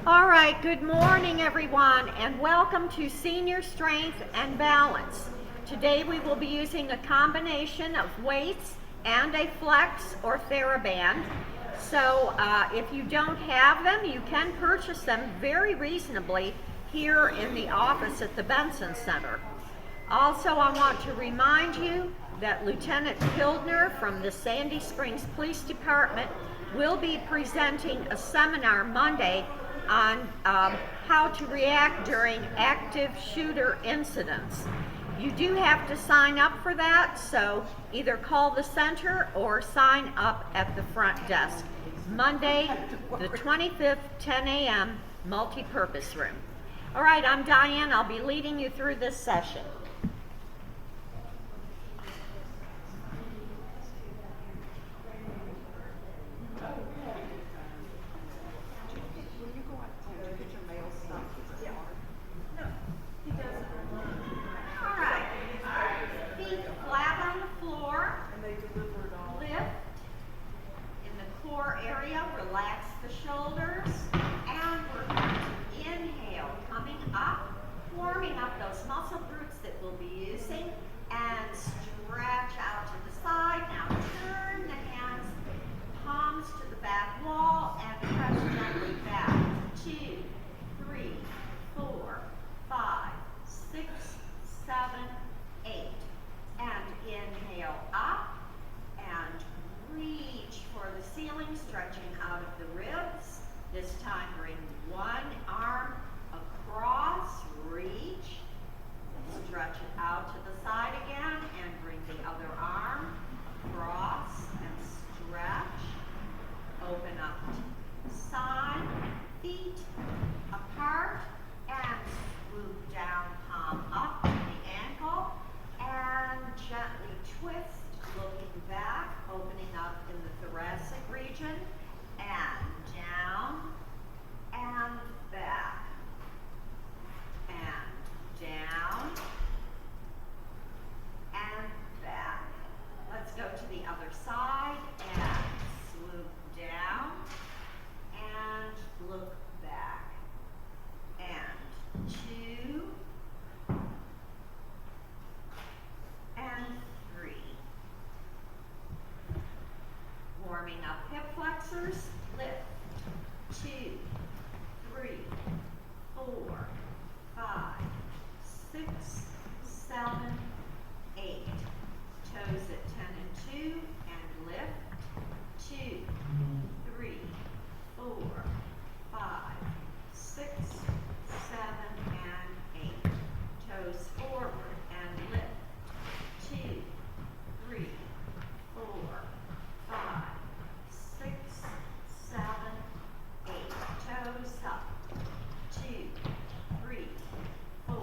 All right, good morning everyone and welcome to Senior Strength and Balance. Today we will be using a combination of weights and a flex or TheraBand. So if you don't have them, you can purchase them very reasonably here in the office at the Benson Center. Also, I want to remind you that Lieutenant Pildner from the Sandy Springs Police Department will be presenting a seminar Monday on how to react during active shooter incidents. You do have to sign up for that, so either call the center or sign up at the front desk. Monday, the 25th, 10 a.m., multi-purpose room. All right, I'm Diane. I'll be leading you through this session. Relax the shoulders, and we're going to inhale, coming up, warming up those muscle groups that we'll be using, and stretch out to the side. Now turn the hands, palms to the back wall, and press gently back. 2, 3, 4, 5, 6, 7, 8. And inhale up, and reach for the ceiling, stretching out of the ribs. This time bring one arm across, reach, stretch it out to the side again, and bring the other arm across and stretch. Open up to the side, feet apart, and swoop down, palm up to the ankle, and gently twist, looking back, opening up in the thoracic region, and down, and back, and down, and back. Let's go to the other side, and swoop down, and look back, and 2, and 3. Warming up hip flexors, lift, 2, 3, 4, 5, 6, 7, 8. Toes at 10 and 2, and lift, 2, 3, 4, 5, 6, 7, and 8. Toes forward and lift, 2, 3, 4, 5, 6, 7, 8. Toes up. 2, 3, 4,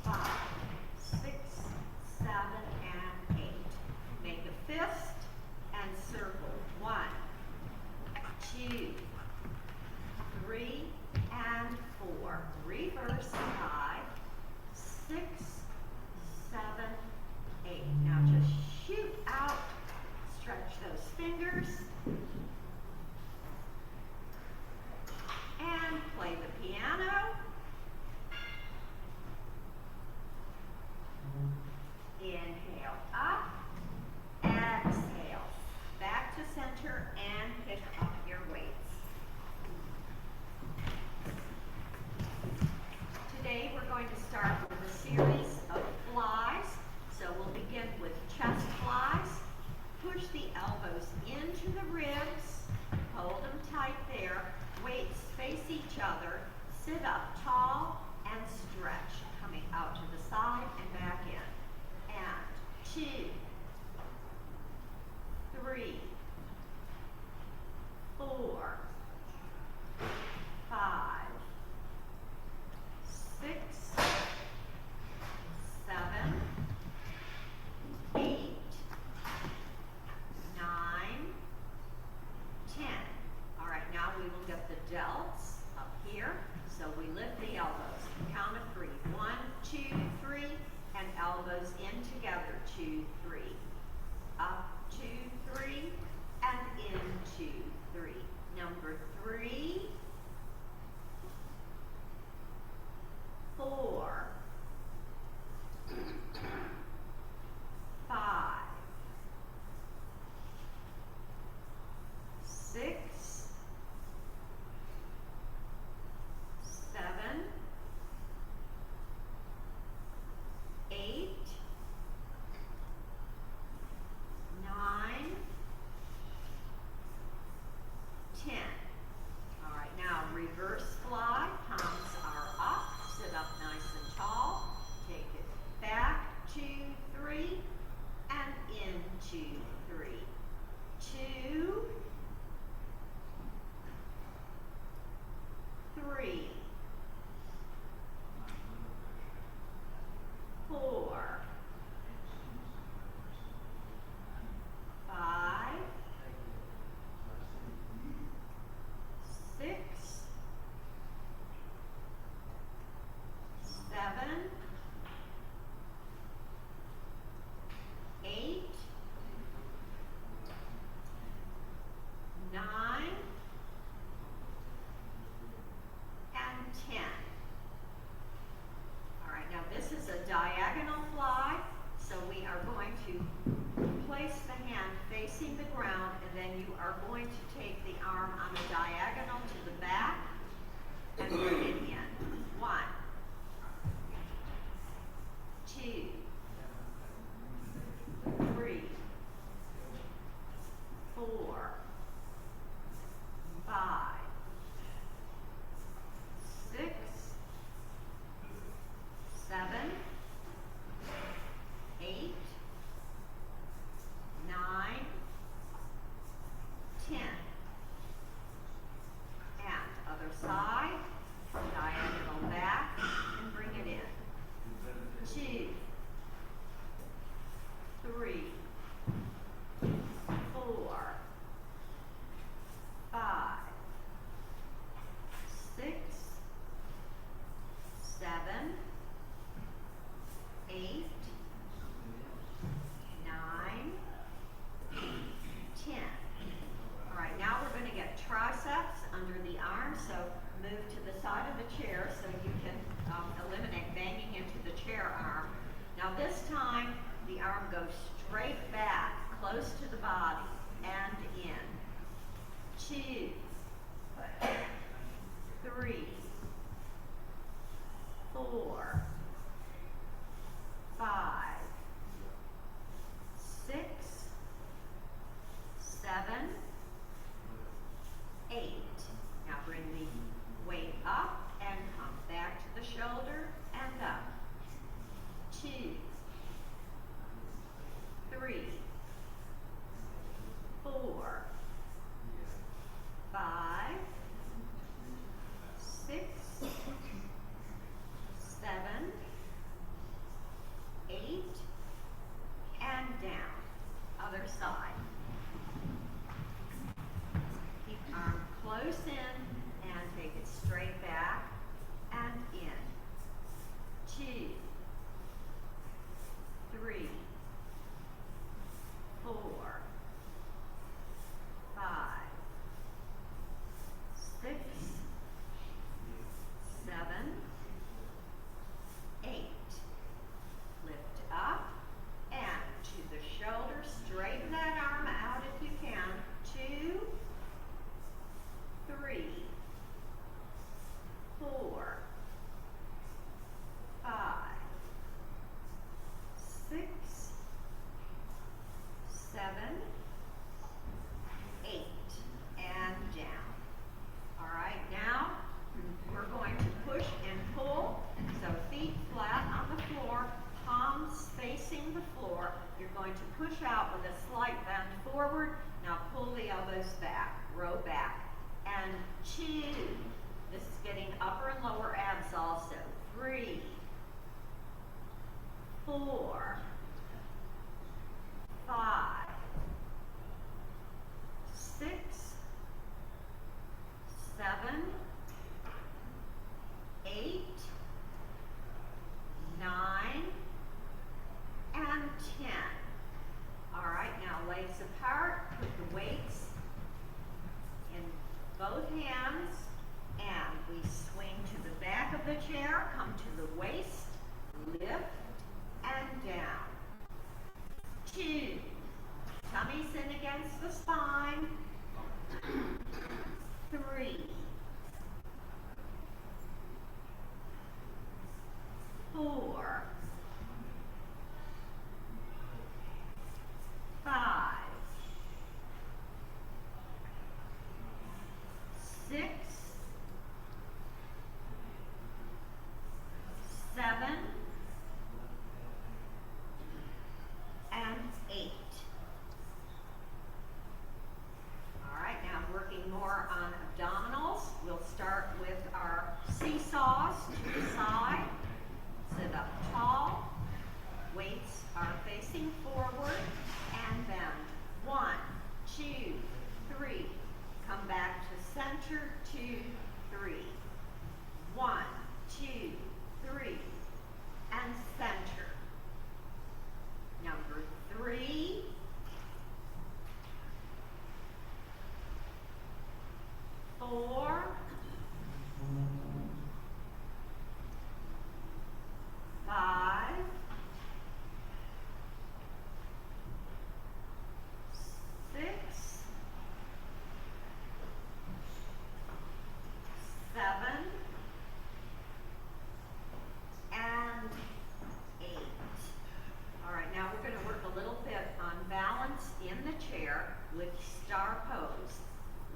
5, 6, 7, and 8. Make a fist and circle. 1, 2, 3, and 4. Reverse 5, 6, 7, 8. Now just shoot out. Stretch those fingers, and play the piano. Inhale up, exhale, back to center, and pick up your weights. Today we're going to start with a series of flies. So we'll begin with chest flies. Push the elbows into the ribs, hold them tight there, weights face each other, sit up tall, and stretch, coming out to the side and back in. And 2, 3, 4, 5, 6, 7, 8, 9, 10. All right, now we will get the delts up here. So we lift the elbows. Count of 3. 1, 2, 3, and elbows in together. 2, 3. Up, 2, 3, and in 2, 3. Number 3, 3, 4, 5, 6, 7, 8, 9, and 10. All right, now this is a diagonal fly, so we are going to place the hand facing the ground, and then you are going to take the arm on the diagonal to the back and bring it in. 1, 2, 3, 4, 5, 6, 7, 8, 9, 10. And other side, diagonal back, and bring it in. 2, 3, 4, 5, 6, 7, 8, 9, 10. All right, now we're going to get triceps under the arm, so move to the side of the chair so you can eliminate banging into the chair arm. Now this time, the arm goes straight back, close to the body, and in. 2, 3, 4, 5, 6, 7, 8. Now bring the weight up and come back to the shoulder and up. 2, 3, 4, 5, 6, 7, 8, and down. Other side. Keep arm close in and take it straight back and in. 2, 3, 4, 5, 6, 7, 8. Lift up and to the shoulder. Straighten that arm out if you can. 2, 3, 4, 5, 6, 7, 8, and down. All right, now we're going to push and pull. So feet flat on the floor, palms facing the floor. You're going to push out with a slight bend forward. Now pull the elbows back, row back, and 2. This is getting upper and lower abs also. 3, 4, 5, 6, 7, 8, 9, and 10. All right, now legs apart, put the weights in both hands, and we swing to the back of the chair, come to the waist, lift, and down. 2, tummies in against the spine. 3, 4, 5, 6, 7, 2, 3. 1, 2, 3. And center. Number 3. 4. 5. 6. 7. And 8. All right, now we're going to work a little bit on balance in the chair with star pose.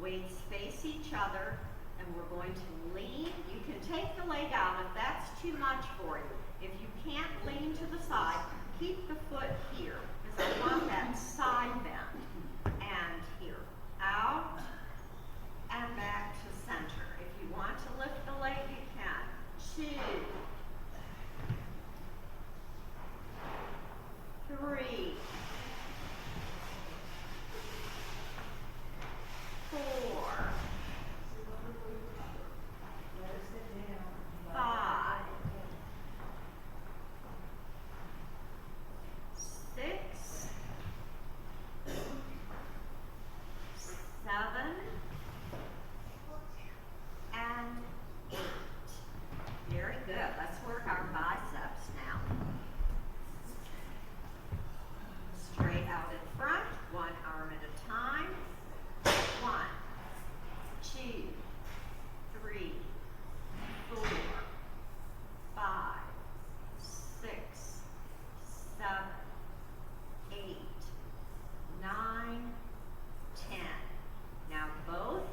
Weights face each other, and we're going to lean. You can take the leg out if that's too much for you. If you can't lean to the side, keep the foot here, because I want that side bend. And here, out, and back to center. If you want to lift the leg, you can. 2, 3, 4, 5, 6, 7, and 8. Very good. Let's work our biceps now. Straight out in front, one arm at a time. 1, 2, 3, 4, 5, 6, 7, 8, 9, 10. Now both.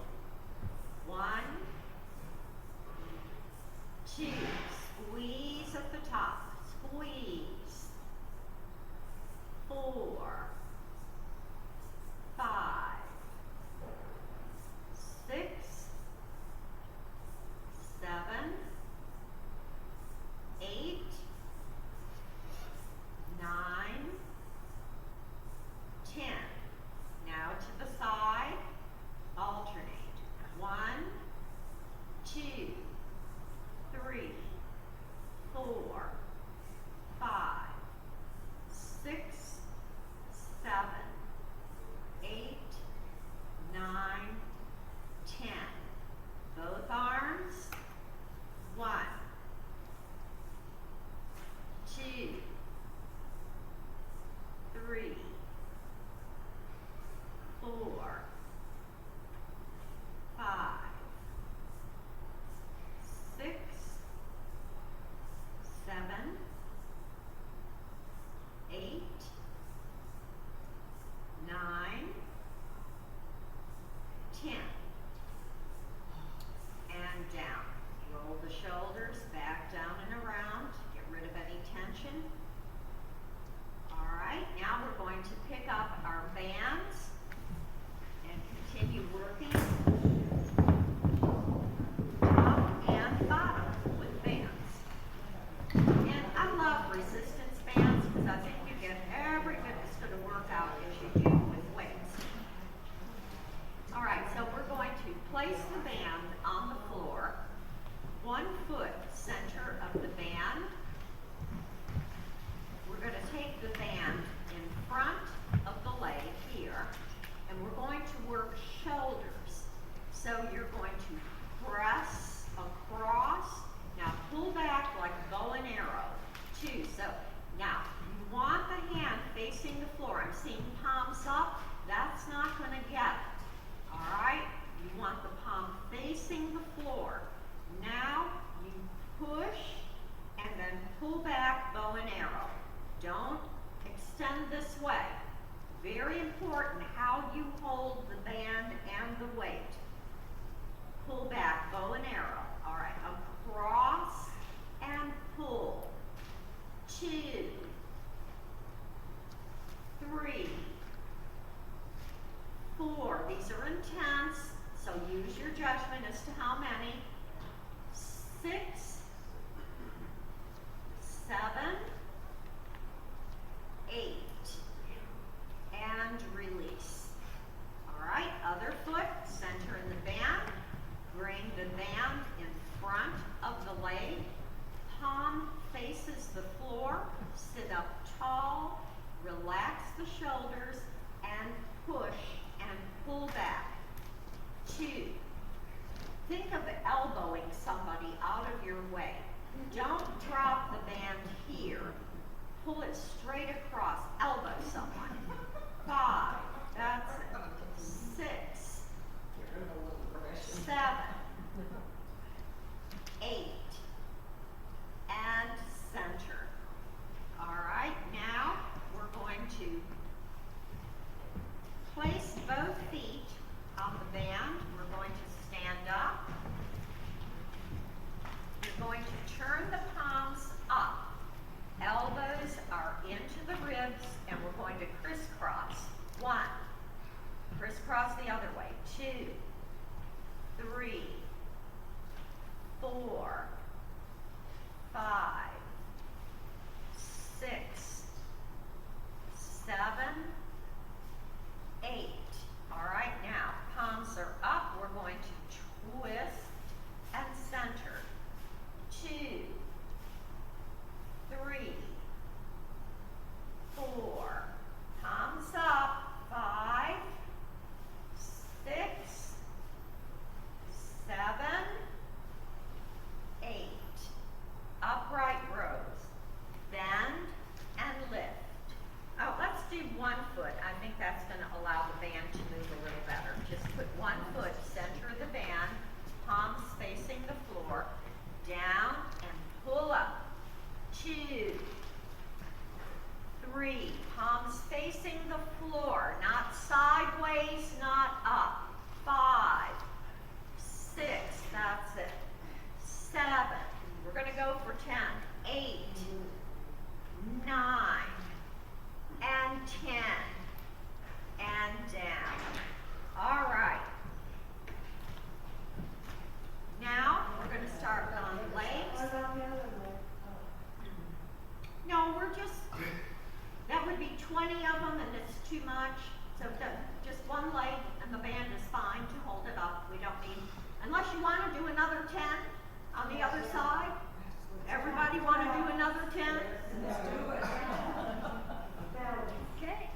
1, 2. Squeeze at the top. Squeeze. 4, 5, 6, 7, 8, 9, 10. Now to the side. Alternate. 1, 2, 3, 4, 5, 6, 7, 8, 9, 10. Both arms. 1, 2, 3, 4, 5, 6, 7, 8, 9, 10. And down. Roll the shoulders back, down, and around. Get rid of any tension. All right, now we're going to pick up our bands and continue working top and bottom with bands. And I love resistance bands because I think you get every bit that's going to work out as you do with weights. All right, so we're going to place the band on the floor, 1 foot center of the band. We're going to take the band in front of the leg here, and we're going to work shoulders. So you're going to press across. Now pull back like a bow and arrow, 2. So now you want the hand facing the floor. I'm seeing palms up. That's not going to get it. All right? You want the palm facing the floor. Now you push and then pull back, bow and arrow. Don't extend this way. Very important how you hold the band and the weight. Pull back, bow and arrow. All right, across and pull. 2, 3, 4. These are intense, so use your judgment as to how many. 6, 7, 8, and release. All right, other foot, center in the band. Bring the band in front of the leg. Palm faces the floor. Sit up tall. Relax the shoulders and push and pull back. 2. Think of elbowing somebody out of your way. Don't drop the band here. Pull it straight across. Elbow someone. 5. That's it. 6. 7. 8. And center. All right, now we're going to place both feet on the band. We're going to stand up. You're going to turn the palms up. Elbows are into the ribs, and we're going to crisscross. 1. Crisscross the other way. 2. 3. 4. 5. 6. 7. 8. All right, now palms are up. We're going to twist and center. 2. 3. 4. Palms up. 5. 6. 7. 8. Upright rows. Bend and lift. Oh, let's do one foot. I think that's going to allow the band to move a little better. Just put one foot center of the band, palms facing the floor, down and pull up. 2. 3. Palms facing the floor, not sideways, not up. 5. 6. That's it. 7. We're going to go for 10. 8. 9. And 10. And down. All right. Now we're going to start on legs. No, we're just, that would be 20 of them and it's too much. So just one leg and the band is fine to hold it up. We don't need, unless you want to do another 10 on the other side. Everybody want to do another 10? Let's do it. Okay.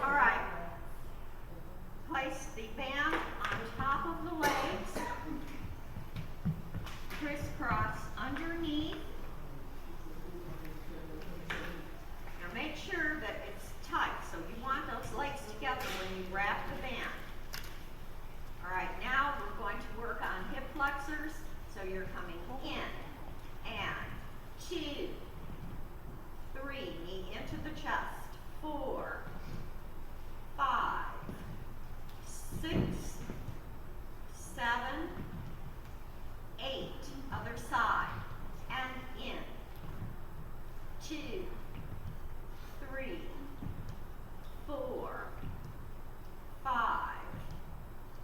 All right. Place the band on top of the legs. Crisscross underneath. Now make sure that it's tight. So you want those legs together when you wrap the band. All right. Now we're going to work on hip flexors. So you're coming in. And 2, 3, knee into the chest. 4, 5, 6, 7, 8. Other side. And in. 2, 3, 4, 5,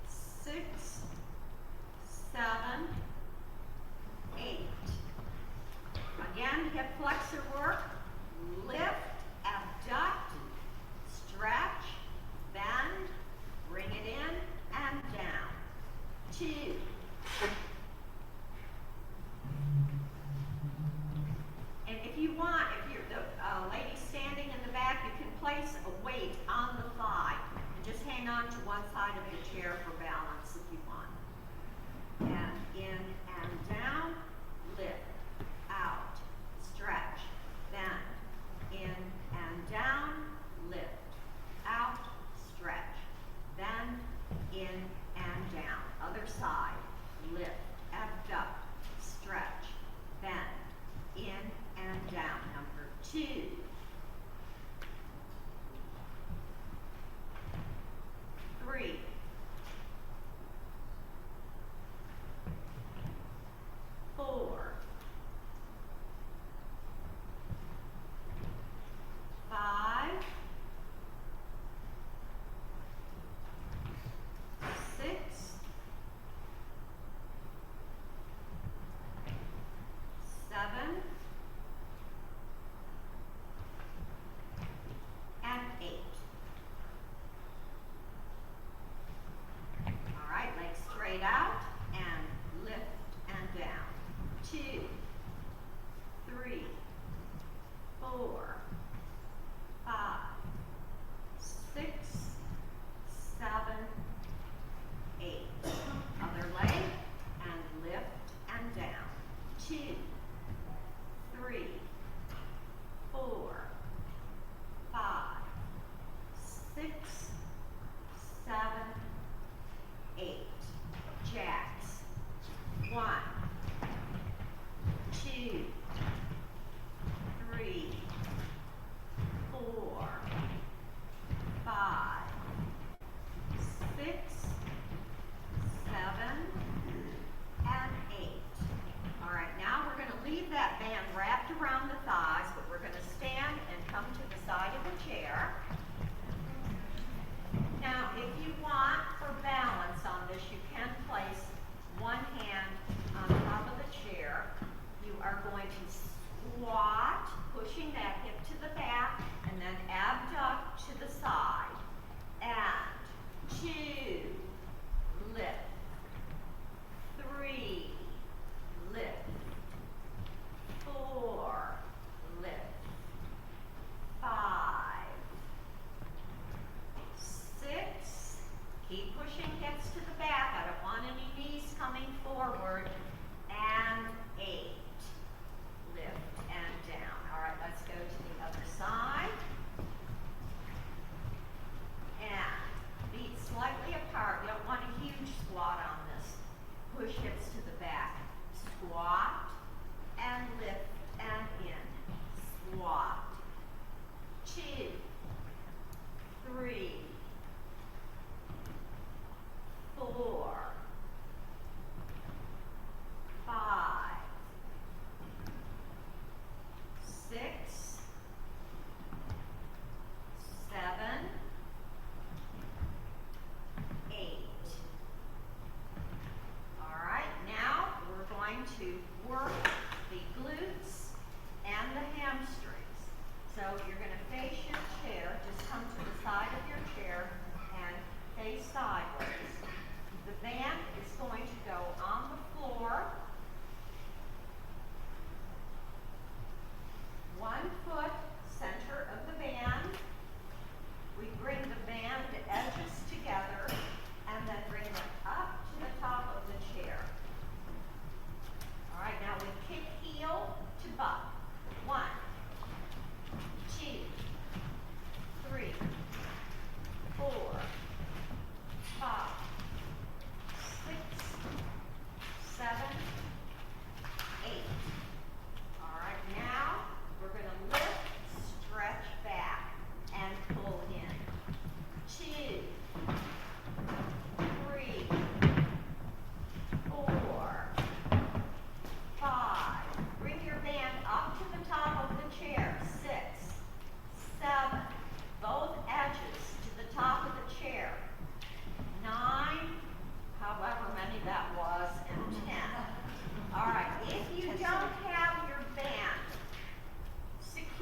6, 7,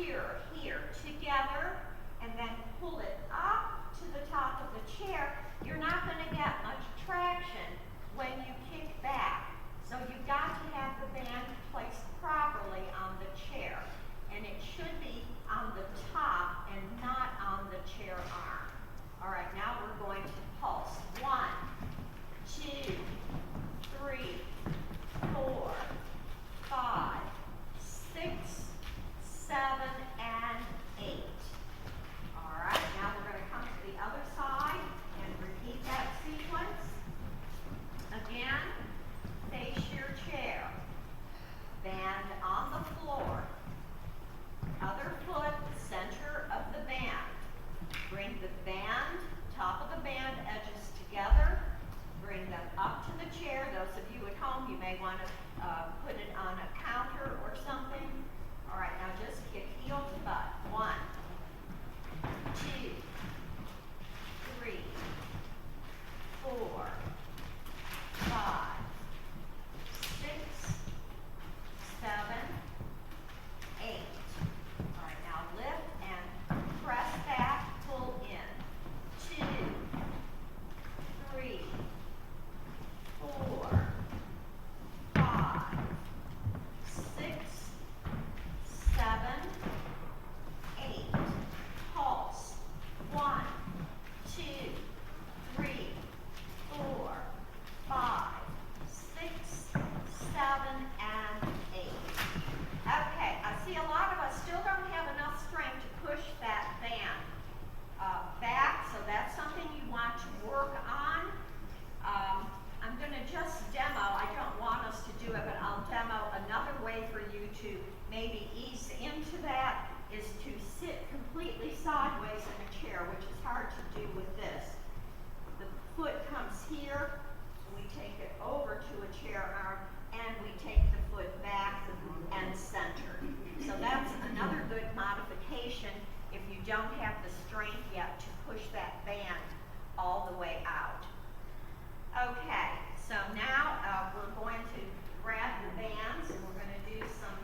here together, and then pull it up to the top of the chair. You're not going to get much traction when you kick back. So you've got to have the band placed properly on the chair. And it should be on the top and not on the chair arm. All right, now we're going to pulse. 1, 2, 3, 4, 5, 6, 7, and 8. All right, now we're going to come to the other side and repeat that sequence. Again, face your chair. Band on the floor. Other foot, center of the band. Bring the band, top of the band edges together. Bring them up to the chair. Those of you at home, you may want to put it on a counter or something. All right, now just kick heel to butt. 1, 2, 3, 4, 5, 6, 7, 8. All right, now lift and press back, pull in. 2, 3, 4, 5, 6, 7, 8. Pulse. 1, 2, 3, 4, 5, 6, 7, and 8. Okay, I see a lot of us still don't have enough strength to push that band back, so that's something you want to work on. I'm going to just demo. I don't want us to do it, but I'll demo another way for you to maybe ease into that is to sit completely sideways in a chair, which is hard to do with this. The foot comes here, we take it over to a chair arm, and we take the foot back and center. So that's another good modification if you don't have the strength yet to push that band all the way out. Okay, so now we're going to grab the bands and we're going to do some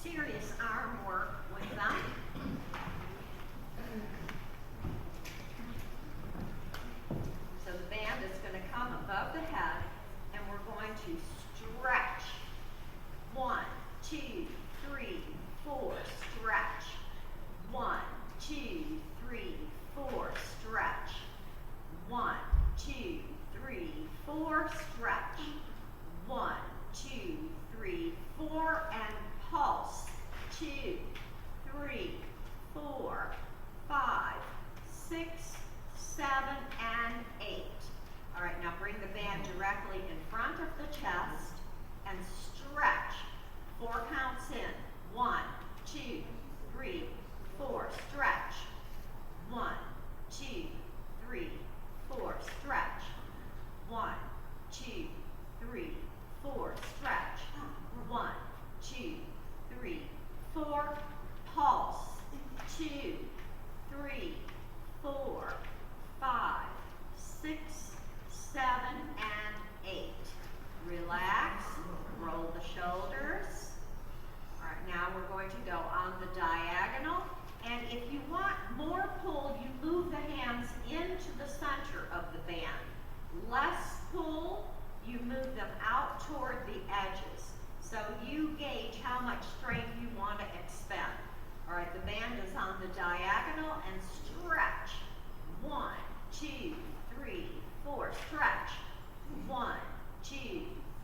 serious arm work with them. So the band is going to come above the head and we're going to stretch. 1, 2, 3, 4, stretch. 1, 2, 3, 4, stretch. 1, 2, 3, 4, stretch. 1, 2, 3, 4, and pulse. 2, 3, 4, 5, 6, 7, and 8. All right, now bring the band directly in front of the chest and stretch. 4 counts in. 1, 2, 3, 4, stretch. 1, 2, 3, 4, stretch. 1, 2, 3, 4, stretch. 1, 2, 3, 4, pulse. 2, 3, 4, 5, 6, 7, and 8. Relax, roll the shoulders. All right, now we're going to go on the diagonal. And if you want more pull, you move the hands into the center of the band. Less pull, you move them out toward the edges. So you gauge how much strength you want to expend. All right, the band is on the diagonal and stretch. 1, 2, 3, 4, stretch. 1, 2,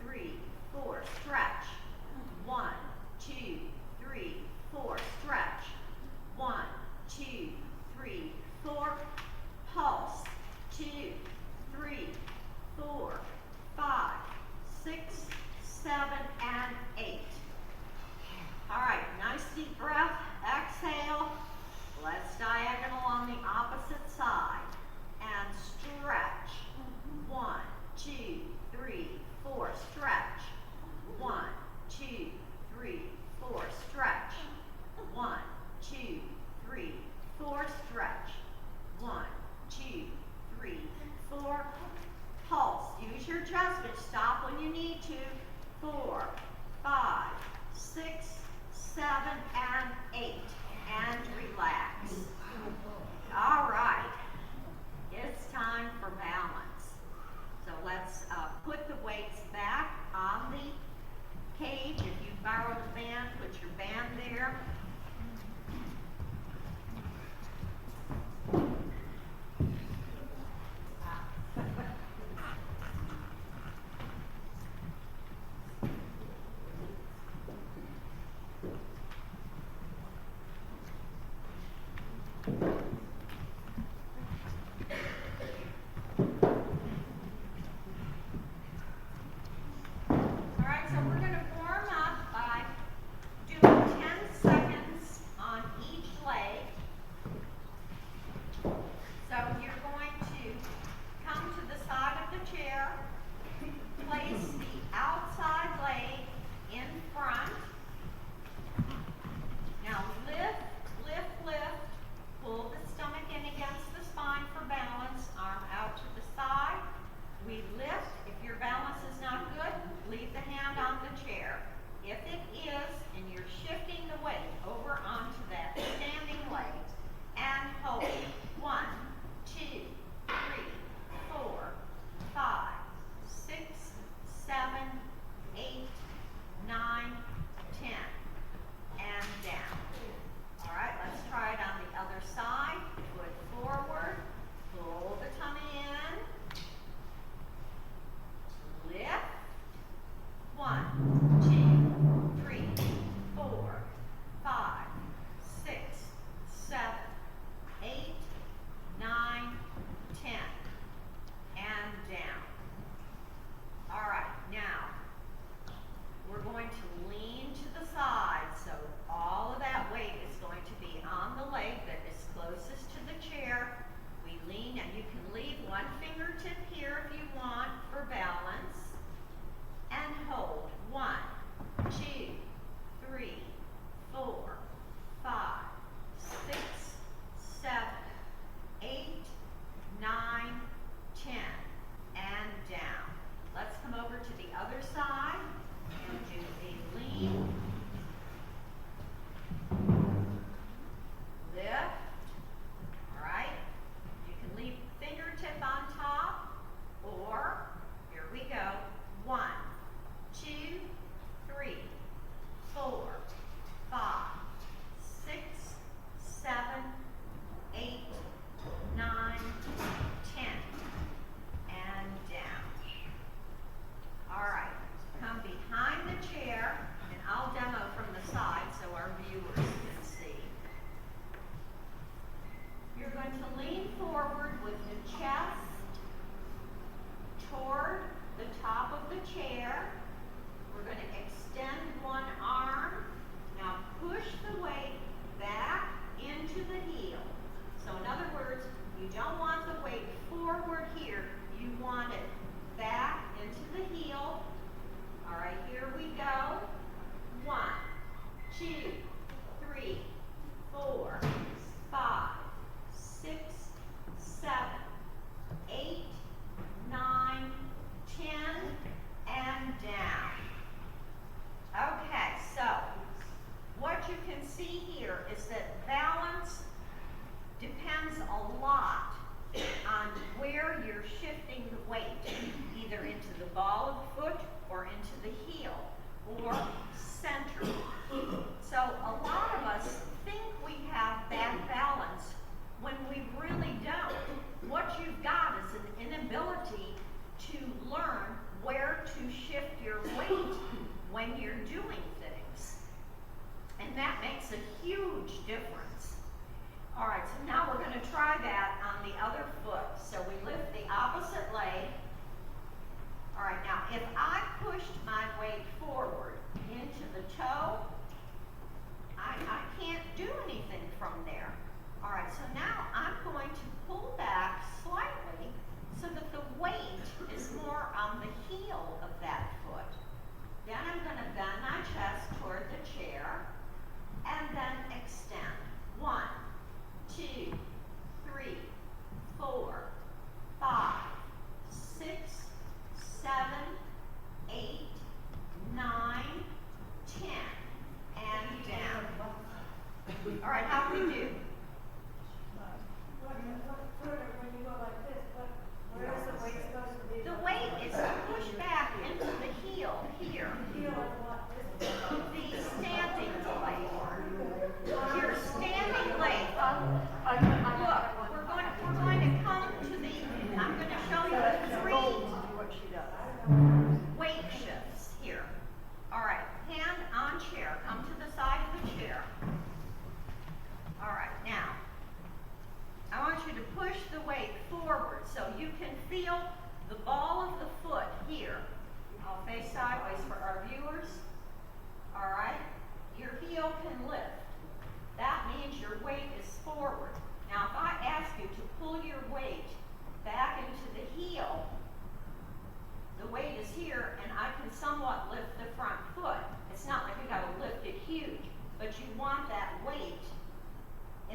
3, 4, stretch. 1, 2, 3, 4, stretch. 1, 2, 3, 4, pulse. 2, 3, 4, 5, 6, 7, and 8. All right, nice deep breath. Exhale. Let's diagonal on the opposite side. And stretch. 1, 2, 3, 4, stretch. 1, 2, 3, 4, stretch. 1, 2, 3, 4, stretch. 1, 2, 3, 4, pulse. Use your adjustment. Stop when you need to. 4, 5, 6, 7, and 8. And relax. All right. It's time for balance. So let's put the weights back on the cage. If you borrowed a band, put your band there.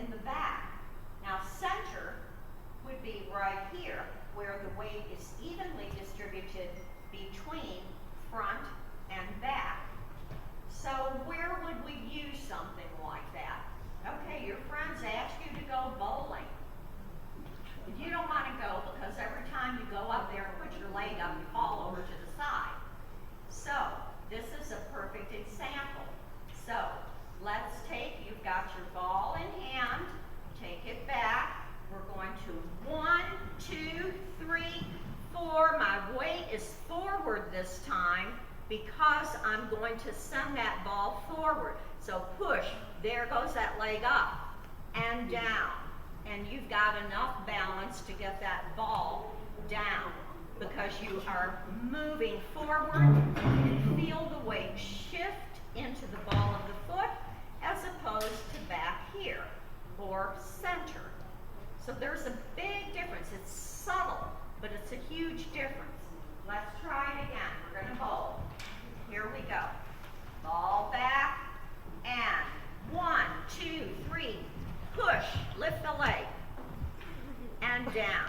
in the back. Now center would be right here, where the weight is evenly distributed between front and back. So where would we use something like that? Okay, your friends ask you to go bowling. You don't want to go because every time you go up there and put your leg up, you fall over to the side. So this is a perfect example. So let's take, you've got your ball in hand, take it back. We're going to 1, 2, 3, 4. My weight is forward this time because I'm going to send that ball forward. So push, there goes that leg up and down. And you've got enough balance to get that ball down because you are moving forward. You can feel the weight shift into the ball of the foot as opposed to back here or center. So there's a big difference. It's subtle, but it's a huge difference. Let's try it again. We're going to bowl. Here we go. Ball back and 1, 2, 3. Push, lift the leg, and down.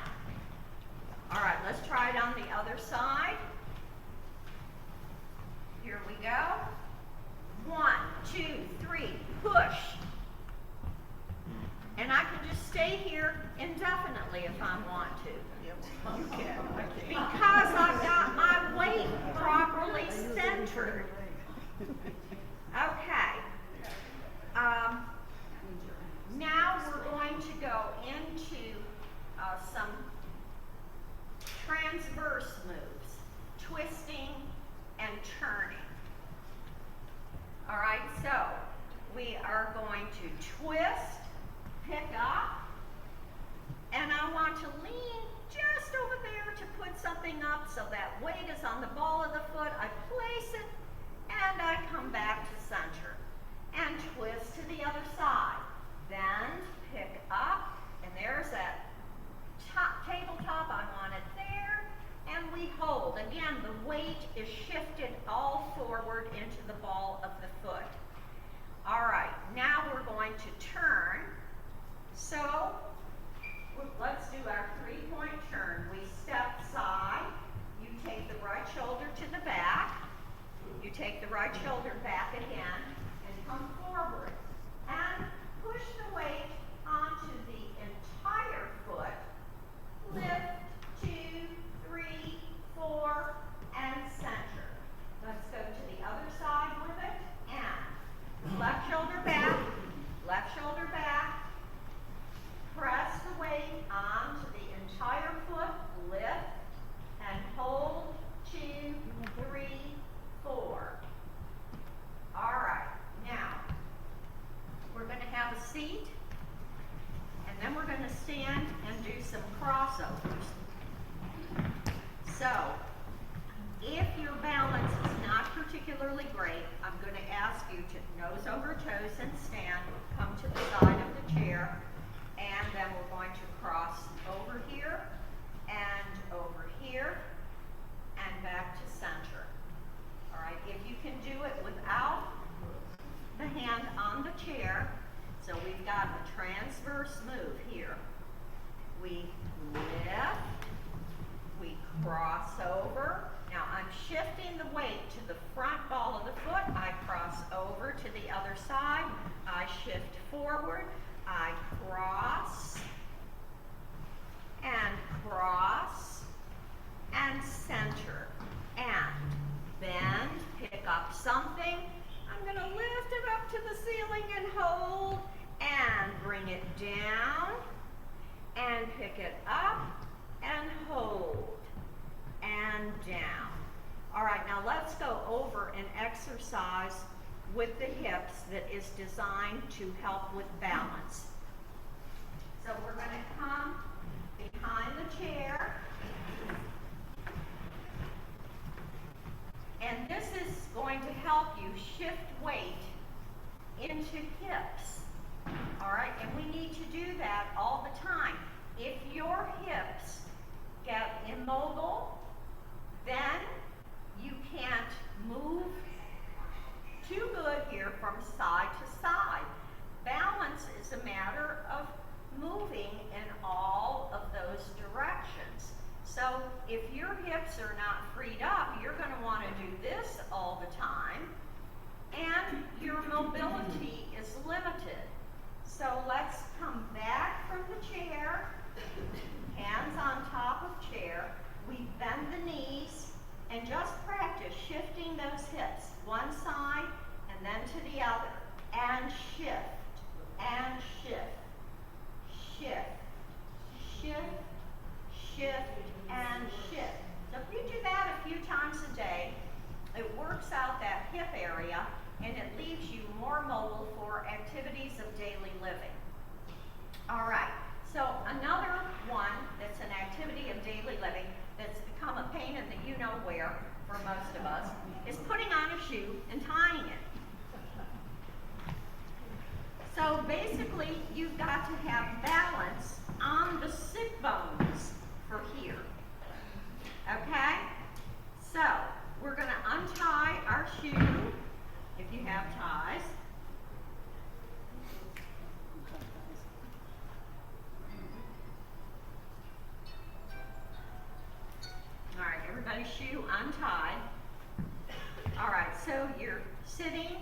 All right, let's try it on the other side. Here we go. 1, 2, 3, push. And I can just stay here indefinitely if I want to. You can. I can't. Because I've got my weight properly centered. Okay. Now we're going to go into some transverse moves, twisting and turning. All right, so we are going to twist, pick up, and I want to lean just over there to put something up so that weight is on the ball of the foot. I place it, and I come back to center and twist to the other side. Bend, pick up, and there's that tabletop. I want it there, and we hold. Again, the weight is shifted all forward into the ball of the foot. All right, now we're going to turn. So let's do our 3-point turn. We step side. You take the right shoulder to the back. You take the right shoulder back again and come forward. And push the weight onto the entire foot. Lift, 2, 3, 4, and center. Let's go to the other side with it. And left shoulder back, left shoulder back. Press the weight onto the entire foot. Lift and hold. 2, 3, 4. All right. Now, we're going to have a seat, and then we're going to stand and do some crossovers. So, if your balance is not particularly great, I'm going to ask you to nose over toes and stand, come to the side of the chair, and then we're going to cross over here, and back to center. All right, if you can do it without the hand on the chair, so we've got a transverse move here. We lift, we cross over. Now I'm shifting the weight to the front ball of the foot. I cross over to the other side. I shift forward. I cross and center and bend, pick up something. I'm going to lift it up to the ceiling and hold and bring it down and pick it up and hold and down. All right, now let's go over an exercise with the hips that is designed to help with balance. So we're going to come behind the chair. And this is going to help you shift weight into hips. All right, and we need to do that all the time. If your hips get immobile, then you can't move too good here from side to side. Balance is a matter and it leaves you more mobile for activities of daily living. All right, so another one that's an activity of daily living that's become a pain in the you-know-where for most of us is putting on a shoe and tying it. So basically, you've got to have balance on the sit bones for here. Okay? So, we're going to untie our shoe, if you have ties. All right, everybody's shoe untied. All right, so you're sitting.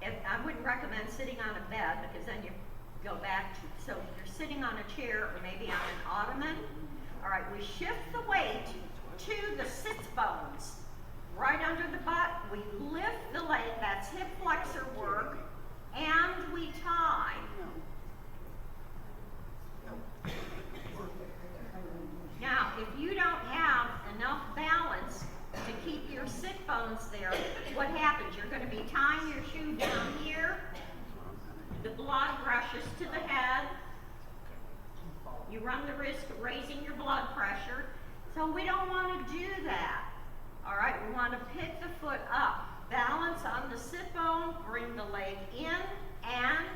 I wouldn't recommend sitting on a bed because then you go back to, so you're sitting on a chair or maybe on an ottoman. All right, we shift the weight to the sits bones, right under the butt. We lift the leg, that's hip flexor work, and we tie. Now, if you don't have enough balance to keep your sit bones there, what happens? You're going to be tying your shoe down here. The blood rushes to the head. You run the risk of raising your blood pressure. So we don't want to do that. All right, we want to pick the foot up. Balance on the sit bone, bring the leg in, and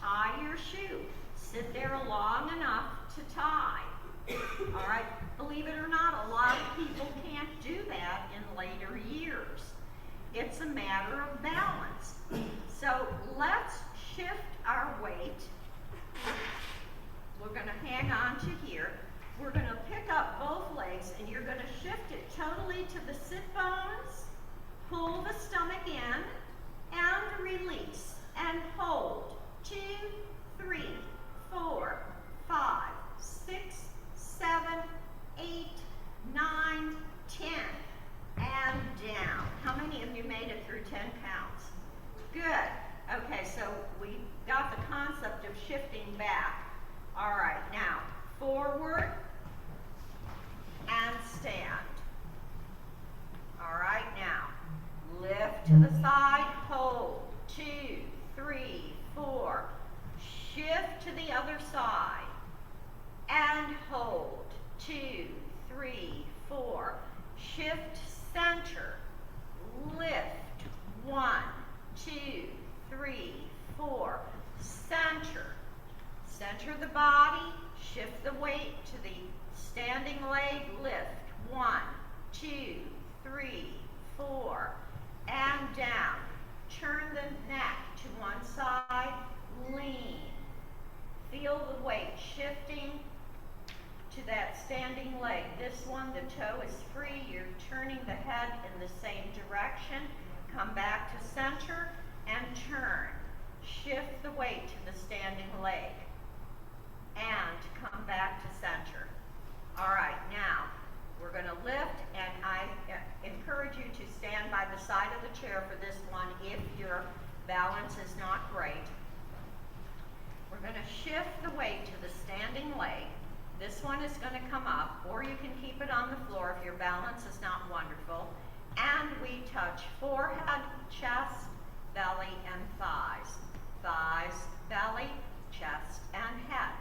tie your shoe. Sit there long enough to tie. All right, believe it or not, a lot of people can't do that in later years. It's a matter of balance. So let's shift our weight. We're going to hang on to here. We're going to pick up both legs and you're going to shift it totally to the sit bones, pull the stomach in, and release, and hold. 2, 3, 4, 5, 6, 7, 8, 9, 10, and down. How many of you made it through 10 counts? Good. Okay, so we got the concept of shifting back. All right, now forward and stand. All right, now lift to the side, hold. 2, 3, 4. Shift to the other side and hold. 2, 3, 4. Shift center. Lift. 1, 2, 3, 4. Center. Center the body. Shift the weight to the standing leg. Lift. 1, 2, 3, 4. And down. Turn the neck to one side. Lean. Feel the weight shifting to that standing leg. This one, the toe is free. You're turning the head in the same direction. Come back to center and turn. Shift the weight to the standing leg. And come back to center. All right, now we're going to lift, and I encourage you to stand by the side of the chair for this one if your balance is not great. We're going to shift the weight to the standing leg. This one is going to come up, or you can keep it on the floor if your balance is not wonderful. And we touch forehead, chest, belly, and thighs. Thighs, belly, chest, and head.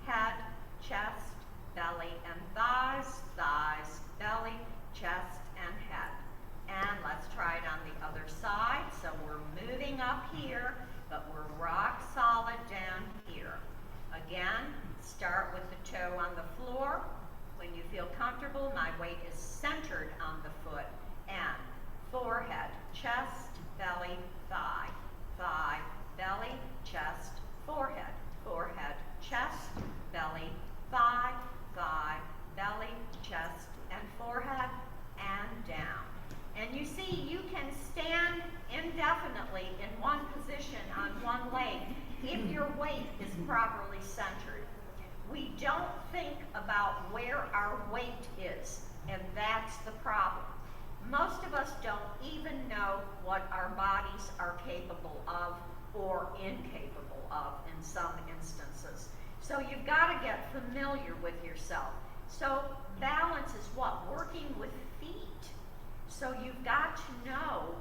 Head, chest, belly, and thighs. Thighs, belly, chest, and head. And let's try it on the other side. So we're moving up here, but we're rock solid down here. Again, start with the toe on the floor. When you feel comfortable, my weight is centered on the foot. And forehead, chest, belly, thigh. Thigh, belly, chest, forehead. Forehead, chest, belly, thigh, thigh, belly, chest, and forehead, and down. And you see, you can stand indefinitely in one position on one leg if your weight is properly centered. We don't think about where our weight is, and that's the problem. Most of us don't even know what our bodies are capable of or incapable of in some instances. So you've got to get familiar with yourself. So balance is what? Working with feet. So you've got to know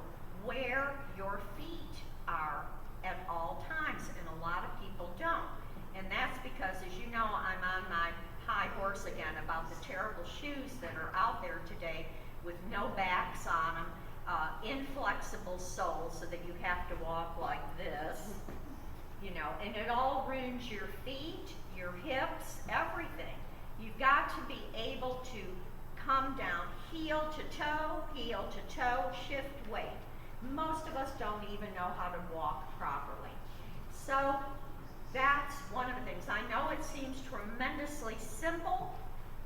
where your feet are at all times, and a lot of people don't. And that's because, as you know, I'm on my high horse again about the terrible shoes that are out there today with no backs on them, inflexible soles so that you have to walk like this, you know, and it all ruins your feet, your hips, everything. You've got to be able to come down heel to toe, shift weight. Most of us don't even know how to walk properly. So that's one of the things. I know it seems tremendously simple,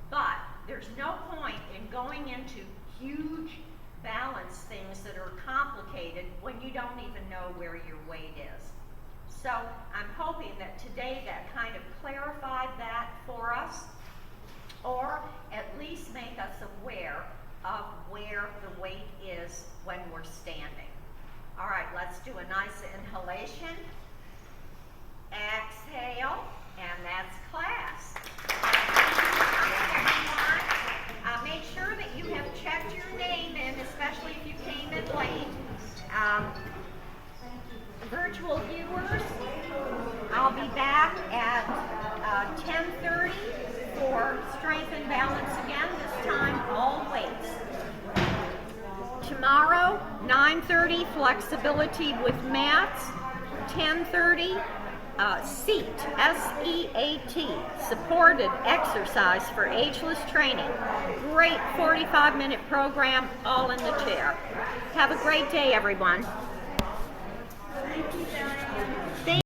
but there's no point in going into huge balance things that are complicated when you don't even know where your weight is. So I'm hoping that today that kind of clarified that for us, or at least make us aware of where the weight is when we're standing. All right, let's do a nice inhalation. Exhale, and that's class. Make sure that you have checked your name in, especially if you came in late. Virtual viewers, I'll be back at 10:30 for strength and balance again, this time all weights. Tomorrow, 9:30, flexibility with mats. 10:30, SEAT, S-E-A-T, supported exercise for ageless training. Great 45-minute program, all in the chair. Have a great day, everyone.